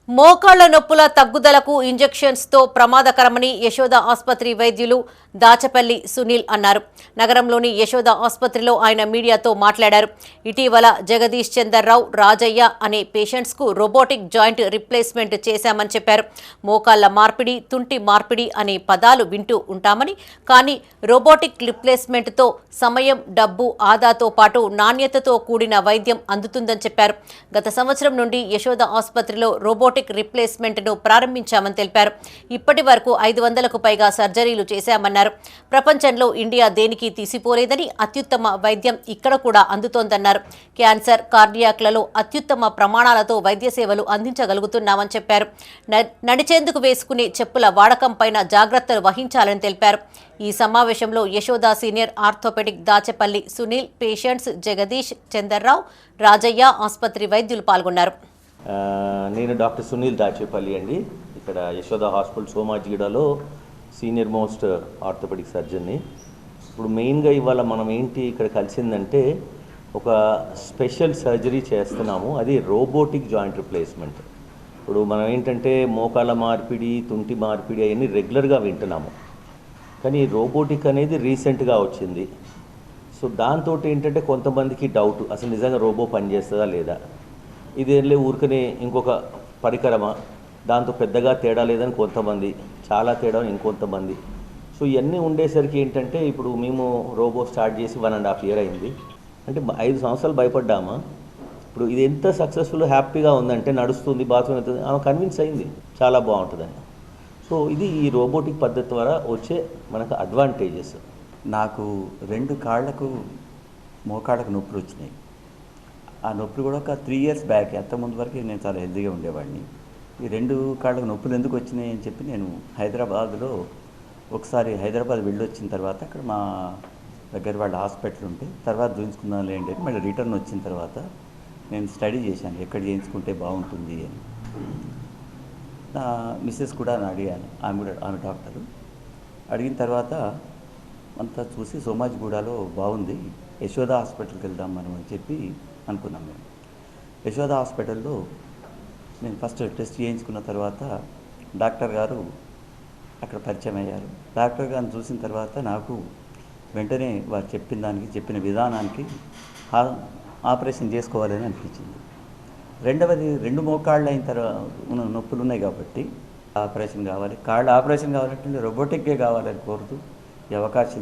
మోకాళ్ల నొప్పుల తగ్గుదలకు ఇంజెక్షన్స్ తో ప్రమాదకరమని యశోద ఆసుపత్రి వైద్యులు దాచపల్లి సునీల్ అన్నారు. నగరంలోని యశోద ఆసుపత్రిలో ఆయన మీడియాతో మాట్లాడారు. ఇటీవల జగదీష్ చందర్రావు, రాజయ్య అనే పేషెంట్స్ కు రోబోటిక్ జాయింట్ రిప్లేస్మెంట్ చేశామని చెప్పారు. మోకాళ్ల మార్పిడి, తుంటి మార్పిడి అనే పదాలు వింటూ ఉంటామని, కానీ రోబోటిక్ రిప్లేస్మెంట్ తో సమయం, డబ్బు ఆదాతో పాటు నాణ్యతతో కూడిన వైద్యం అందుతుందని చెప్పారు. గత సంవత్సరం నుండి యశోద ఆసుపత్రిలో రోబోటిక్ రిప్లేస్మెంట్ ను ప్రారంభించామని తెలిపారు. ఇప్పటి వరకు 500కు పైగా సర్జరీలు చేశామన్నారు. ప్రపంచంలో ఇండియా దేనికి తీసిపోలేదని, అత్యుత్తమ వైద్యం ఇక్కడ కూడా అందుతోందన్నారు. క్యాన్సర్, కార్డియాక్లలో అత్యుత్తమ ప్రమాణాలతో వైద్య సేవలు అందించగలుగుతున్నామని చెప్పారు. నడిచేందుకు వేసుకునే చెప్పుల వాడకం పైన జాగ్రత్తలు వహించాలని తెలిపారు. ఈ సమావేశంలో Yashoda senior orthopaedic Dachepalli Sunil, patients Jagadish Chandar Rao, Rajaiah, ఆసుపత్రి వైద్యులు పాల్గొన్నారు. నేను డాక్టర్ సునీల్ దాచేపల్లి అండి. ఇక్కడ యశోద హాస్పిటల్ సోమాజిగూడలో సీనియర్ మోస్ట్ ఆర్థోపెడిక్ సర్జన్ని. ఇప్పుడు మెయిన్గా ఇవాళ మనం ఏంటి ఇక్కడ కలిసిందంటే ఒక స్పెషల్ సర్జరీ చేస్తున్నాము. అది రోబోటిక్ జాయింట్ రిప్లేస్మెంట్. ఇప్పుడు మనం ఏంటంటే మోకాళ్ళ మార్పిడి, తుంటి మార్పిడి అవన్నీ రెగ్యులర్గా వింటున్నాము, కానీ రోబోటిక్ అనేది రీసెంట్గా వచ్చింది. సో దాంతో ఏంటంటే కొంతమందికి డౌట్, అసలు నిజంగా రోబో పనిచేస్తుందా లేదా, ఇదేంలే ఊరికనే ఇంకొక పరికరమా, దాంతో పెద్దగా తేడా లేదని కొంతమంది, చాలా తేడా ఇంకొంతమంది. సో ఇవన్నీ ఉండేసరికి ఏంటంటే ఇప్పుడు మేము రోబో స్టార్ట్ చేసి 1.5 years అయింది. అంటే 5 సంవత్సరాలు భయపడ్డామా. ఇప్పుడు ఇది ఎంత సక్సెస్ఫుల్, హ్యాపీగా ఉందంటే నడుస్తుంది, బాత్రూమ్ అవుతుంది, ఆమె కన్విన్స్ అయింది చాలా బాగుంటుందని. సో ఇది ఈ రోబోటిక్ పద్ధతి ద్వారా వచ్చే మనకు అడ్వాంటేజెస్. నాకు 2 కాళ్ళకు మోకాళ్ళకు నొప్పులు వచ్చినాయి. ఆ నొప్పులు కూడా ఒక 3 years బ్యాక్. అంతకుముందు వరకు నేను చాలా హెల్తీగా ఉండేవాడిని. ఈ 2 కాళ్ళకు నొప్పులు ఎందుకు వచ్చినాయి అని చెప్పి నేను హైదరాబాద్లో ఒకసారి హైదరాబాద్ వెళ్ళొచ్చిన తర్వాత అక్కడ మా దగ్గర వాళ్ళ హాస్పిటల్ ఉంటే తర్వాత చూపించుకుందాం లేండి అని మళ్ళీ రిటర్న్ వచ్చిన తర్వాత నేను స్టడీ చేశాను ఎక్కడ చేయించుకుంటే బాగుంటుంది అని. నా మిస్సెస్ కూడా అడిగాను, ఆమె డాక్టరు. అడిగిన తర్వాత అంతా చూసి సోమాజిగూడలో బాగుంది, యశోద హాస్పిటల్కి వెళ్దాం మనం అని చెప్పి అనుకున్నాం. మేము యశోద హాస్పిటల్లో నేను ఫస్ట్ టెస్ట్ చేయించుకున్న తర్వాత డాక్టర్ గారు అక్కడ పరిచయం అయ్యారు. డాక్టర్ గారిని చూసిన తర్వాత నాకు వెంటనే వారు చెప్పిన దానికి, చెప్పిన విధానానికి ఆపరేషన్ చేసుకోవాలని అనిపించింది. రెండవది 2 మోకాళ్ళు అయిన తర్వాత నొప్పులు ఉన్నాయి కాబట్టి ఆపరేషన్ కావాలి, కాళ్ళు ఆపరేషన్ కావాలంటే రోబోటిక్గా కావాలని కోరుతూ ఈ అవకాశం